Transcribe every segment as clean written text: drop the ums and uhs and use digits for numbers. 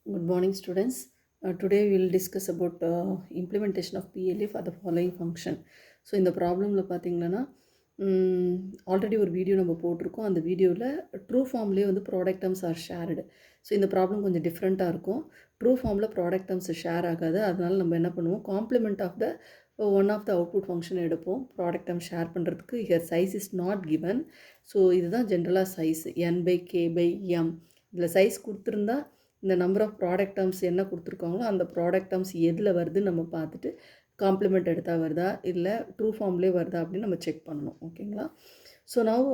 Good morning, students. Today we will discuss about implementation of PLA for the following function. So இந்த ப்ராப்ளமில் பார்த்தீங்கன்னா already ஒரு video நம்ம போட்டிருக்கோம். அந்த வீடியோவில் ட்ரூ ஃபார்ம்லேயே வந்து product terms are shared. So இந்த ப்ராப்ளம் கொஞ்சம் டிஃப்ரெண்ட்டாக இருக்கும். ட்ரூ ஃபார்மில் ப்ராடக்ட் டர்ம்ஸ் ஷேர் ஆகாது. அதனால் நம்ம என்ன பண்ணுவோம், complement of the one of the output function எடுப்போம் ப்ராடக்ட் டர்ம் ஷேர் பண்ணுறதுக்கு. Here size is not given. So இதுதான் ஜென்ரலாக சைஸ் n/k/m. இதில் சைஸ் கொடுத்துருந்தா இந்த நம்பர் ஆஃப் ப்ராடக்ட் டர்ம்ஸ் என்ன கொடுத்துருக்காங்களோ அந்த ப்ராடக்ட் டர்ம்ஸ் எதில் வருதுன்னு நம்ம பார்த்துட்டு காம்ப்ளிமெண்ட் எடுத்தால் வருதா இல்லை ட்ரூ ஃபார்ம்லேயே வருதா அப்படின்னு நம்ம செக் பண்ணணும். ஓகேங்களா? ஸோ நான்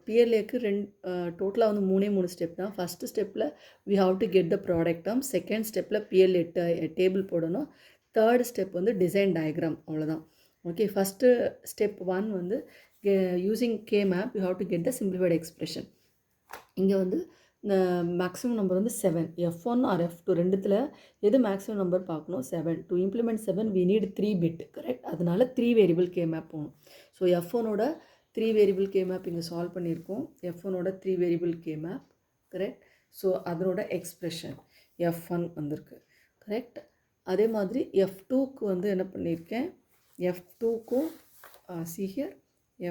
பிஎல்ஏக்கு டோட்டலாக வந்து மூணு ஸ்டெப் தான். ஃபஸ்ட்டு ஸ்டெப்பில் we have to get the product term. Second ஸ்டெப்பில் பிஎல்ஏ டேபிள் போடணும். தேர்ட் ஸ்டெப் வந்து டிசைன் டயக்ராம். அவ்வளோதான். ஓகே, ஃபஸ்ட்டு ஸ்டெப் 1 வந்து using K map you have to get the simplified expression. இங்கே வந்து இந்த மேக்ஸிமம் நம்பர் வந்து 7, F1 ஆர் F2 ரெண்டுத்தில் எது மேக்ஸிமம் நம்பர் பார்க்கணும். 7 to implement 7 we need 3 bit. Correct? அதனால 3 வேரியபிள் கே மேப் போகணும். ஸோ F1ஓட 3 வேரியபிள் கே மேப் இங்கே சால்வ் பண்ணியிருக்கோம். F1ஓட 3 variable K map. Correct? So அதனோட எக்ஸ்ப்ரெஷன் F1 வந்திருக்கு. கரெக்ட்? அதே மாதிரி F2க்கு வந்து என்ன பண்ணியிருக்கேன், F2க்கும் சிஹியர்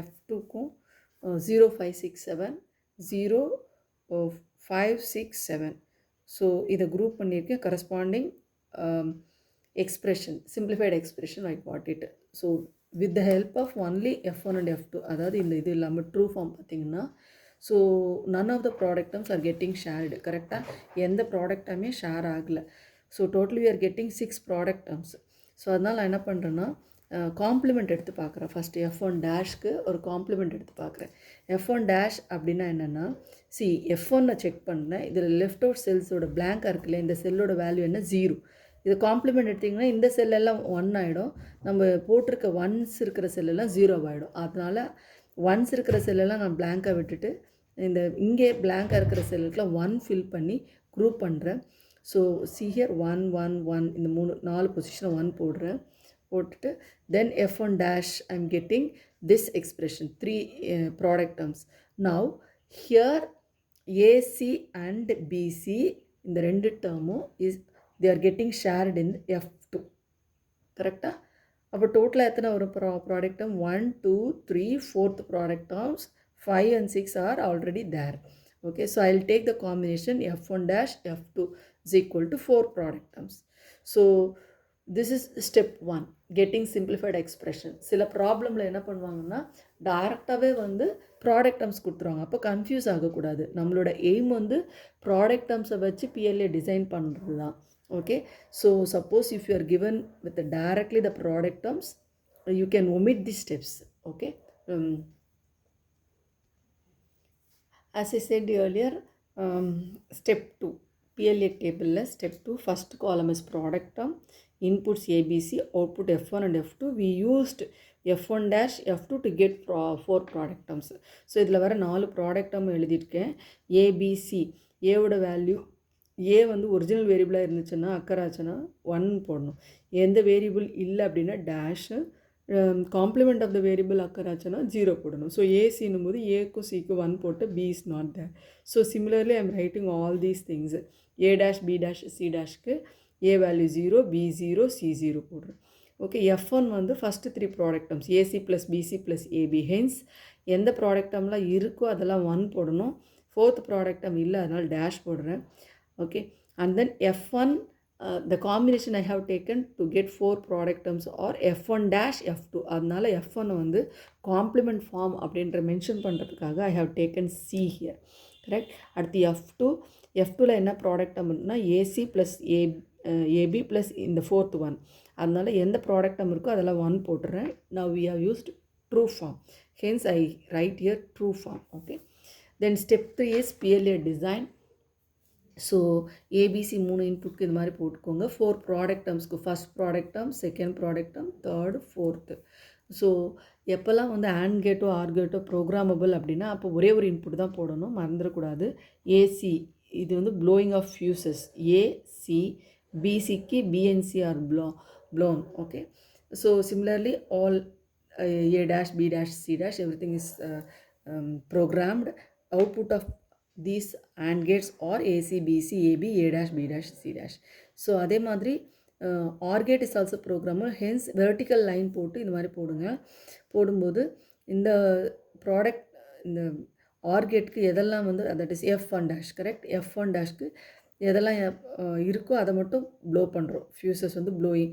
F2க்கும் 0, 5, 6, 7 0 5, 6, 7. ஸோ இதை குரூப் பண்ணியிருக்கேன். Corresponding expression, simplified expression I got it. So with the help of only F1 and F2, அதாவது இந்த இது இல்லாமல் ட்ரூ ஃபார்ம் பார்த்தீங்கன்னா, so none of the product terms are getting shared. கரெக்டாக எந்த ப்ராடக்ட் டர்மே ஷேர் ஆகலை. So totally we are getting 6 product terms. So அதனால் நான் என்ன பண்ணுறேன்னா காம்ப்ளிமெண்ட் எடுத்து பார்க்குறேன். ஃபஸ்ட்டு F1 டேஷ்க்கு ஒரு காம்ப்ளிமெண்ட் எடுத்து பார்க்குறேன். F1 டேஷ் அப்படின்னா என்னென்னா, F1 செக் பண்ணேன். இதில் லெஃப்ட் அவுட் செல்ஸோட பிளாங்காக இருக்குல்ல, இந்த செல்லோட வேல்யூ என்ன, 0. இது காம்ப்ளிமெண்ட் எடுத்திங்கன்னா இந்த செல்லெல்லாம் 1 ஆகிடும். நம்ம போட்டிருக்க ஒன்ஸ் இருக்கிற செல்லெல்லாம் 0 ஆகிடும். அதனால் ஒன்ஸ் இருக்கிற செல்லெல்லாம் நான் பிளாங்காக விட்டுட்டு இந்த இங்கே பிளாங்காக இருக்கிற செல்லுக்கெலாம் 1 ஃபில் பண்ணி குரூப் பண்ணுறேன். ஸோ ஹியர் 1 1 1 இந்த 4 பொசிஷனை 1 போடுறேன். போட்டுட்டு then F1 dash I'm getting this expression 3 product terms. Now here AC and BC இந்த ரெண்டு டேர்மும் is they are getting shared in F2. கரெக்டா? அப்போ டோட்டலாக எத்தனை ஒரு product term, 1 2 3 4th product terms 5 and 6 are already there. Okay, so I'll take the combination F1 dash F2 is equal to 4 product terms. So this is step 1, getting simplified expression. சில ப்ராப்ளமில் என்ன பண்ணுவாங்கன்னா டைரெக்டாகவே வந்து ப்ராடக்ட் டர்ம்ஸ் கொடுத்துருவாங்க. அப்போ confuse ஆகக்கூடாது. நம்மளோட aim வந்து ப்ராடக்ட் டர்ம்ஸை வச்சு பிஎல்ஏ டிசைன் பண்ணுறது தான். Okay, so suppose if you are given with directly the product terms, you can omit these steps. Okay, as I said earlier, step 2 PLA table step 2 first column is product term, inputs ABC, output F1 and F2. We used F1 dash F2 to get 4 product terms. So இதில் வர 4 product term எழுதியிருக்கேன். ABC, ஏவோட value ஏ வந்து original வேரியபிளாக இருந்துச்சுன்னா அக்கராச்சுன்னா 1 போடணும். எந்த variable இல்லை அப்படின்னா dash, complement of the variable அக்கராச்சுன்னா 0 போடணும். ஸோ ஏசின்னும் போது ஏக்கும் சிக்கும் 1 போட்டு B is not there. So similarly I am writing all these things. A dash B dash C டேஷ்க்கு ஏ வேல்யூ 0, பி 0, சி 0 போடுறேன். ஓகே, F1 வந்து first 3 product terms AC plus BC plus AB. Hence எந்த product டர்ம்லாம் இருக்கோ அதெல்லாம் 1 போடணும். 4th product term இல்லை, அதனால் டேஷ் போடுறேன். Okay, and then F1 the combination I have taken to get 4 product terms or F1 dash F2. அதனால F1 வந்து complement form அப்படின்ற மென்ஷன் பண்ணுறதுக்காக I have taken C here. Correct? அடுத்து F2ல என்ன ப்ராடக்ட் டர்ம்னா AC ப்ளஸ் AB ப்ளஸ் இந்த 4th one. அதனால எந்த ப்ராடக்ட் டர்ம் இருக்கோ அதெல்லாம் 1 போட்டுறேன். Now we have used true form. Hence I write here true form. Okay. Then step 3 is PLA design. So ABC 3 இன்புட்க்கு இது மாதிரி போட்டுக்கோங்க. 4 ப்ராடக்ட் டர்ம்ஸ்க்கு first product term, second product term, third, fourth. So எப்போல்லாம் வந்து ஆண்ட் கேட்டோ R கேட்டோ programmable அப்படின்னா அப்போ ஒரே ஒரு இன்புட் தான் போடணும், மறந்துடக்கூடாது. ஏசி இது வந்து ப்ளோயிங் ஆஃப் ஃபியூசஸ், ஏசி. பிசிக்கு BNC are blown. Okay, so similarly all A dash B dash C dash எவ்ரி திங் is programmed. Output of these AND gates or AC, BC, AB, A dash, B dash, C dash. So அதே மாதிரி OR gate is also programmable. Hence vertical line போட்டு இந்த மாதிரி போடுங்க. போடும்போது இந்த ப்ராடக்ட் இந்த OR கேட்க்கு எதெல்லாம் வந்து that is F1 dash correct. F1 டேஷ்க்கு எதெல்லாம் இருக்கோ அதை மட்டும் ப்ளோ பண்ணுறோம். ஃபியூசஸ் வந்து blowing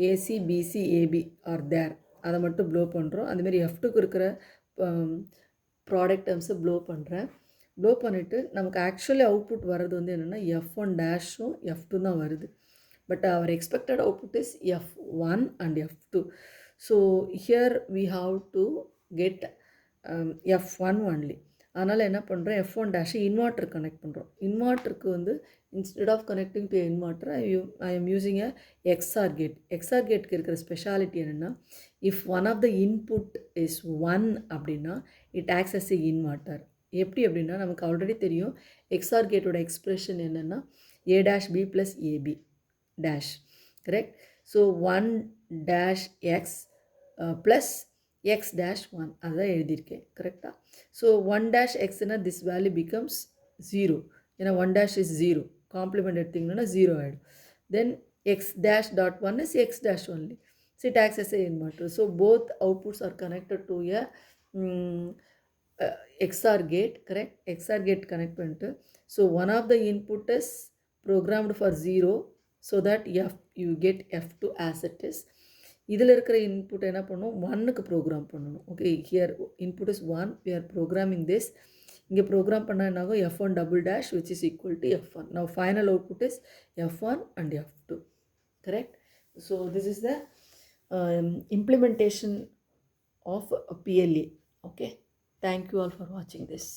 AC, BC, AB are there, அதை மட்டும் ப்ளோ பண்ணுறோம். அதுமாரி F2க்கு இருக்கிற ப்ராடக்ட் டேர்ம்ஸை ப்ளோ பண்ணுறேன். ப்ளோ பண்ணிவிட்டு நமக்கு ஆக்சுவலி அவுட்புட் வர்றது வந்து என்னென்னா F1 டேஷும் F2 தான் வருது. But our expected output is F1 and F2. So here we have to get F1 only. அதனால் என்ன பண்ணுறோம், F1 dash இன்வெர்ட்டர் கனெக்ட் பண்ணுறோம். இன்வெர்ட்டருக்கு வந்து instead of connecting to inverter I am using a XOR gate. XOR கேட்க்கு இருக்கிற speciality என்னென்னா, if one of the input is 1 அப்படின்னா it acts as a inverter. எப்படி அப்படின்னா நமக்கு ஆல்ரெடி தெரியும் XOR கேட்டோட எக்ஸ்பிரஷன் என்னென்னா A dash B plus AB dash, correct. So 1 dash x plus x dash 1 அதான் எழுதியிருக்கேன் கரெக்டாக. So 1 dash xனா this value becomes 0. ஏன்னா 1 dash is 0, காம்ப்ளிமெண்ட் எடுத்திங்கன்னா 0 ஆகிடும். தென் x dash dot 1 is x dash only. So it acts as a inverter. So both outputs are connected to a XOR gate, correct. XOR gate connect பண்ணிட்டு, so one of the input is programmed for 0 so that you get F2 as it is. இதில் இருக்கிற input என்ன பண்ணும், 1க்கு program பண்ணணும். Okay, here input is 1, we are programming this. இங்கே program பண்ணால் என்னாகும், F1 double dash which is equal to F1. Now final output is F1 and F2, correct. So this is the implementation of PLA. Okay, thank you all for watching this.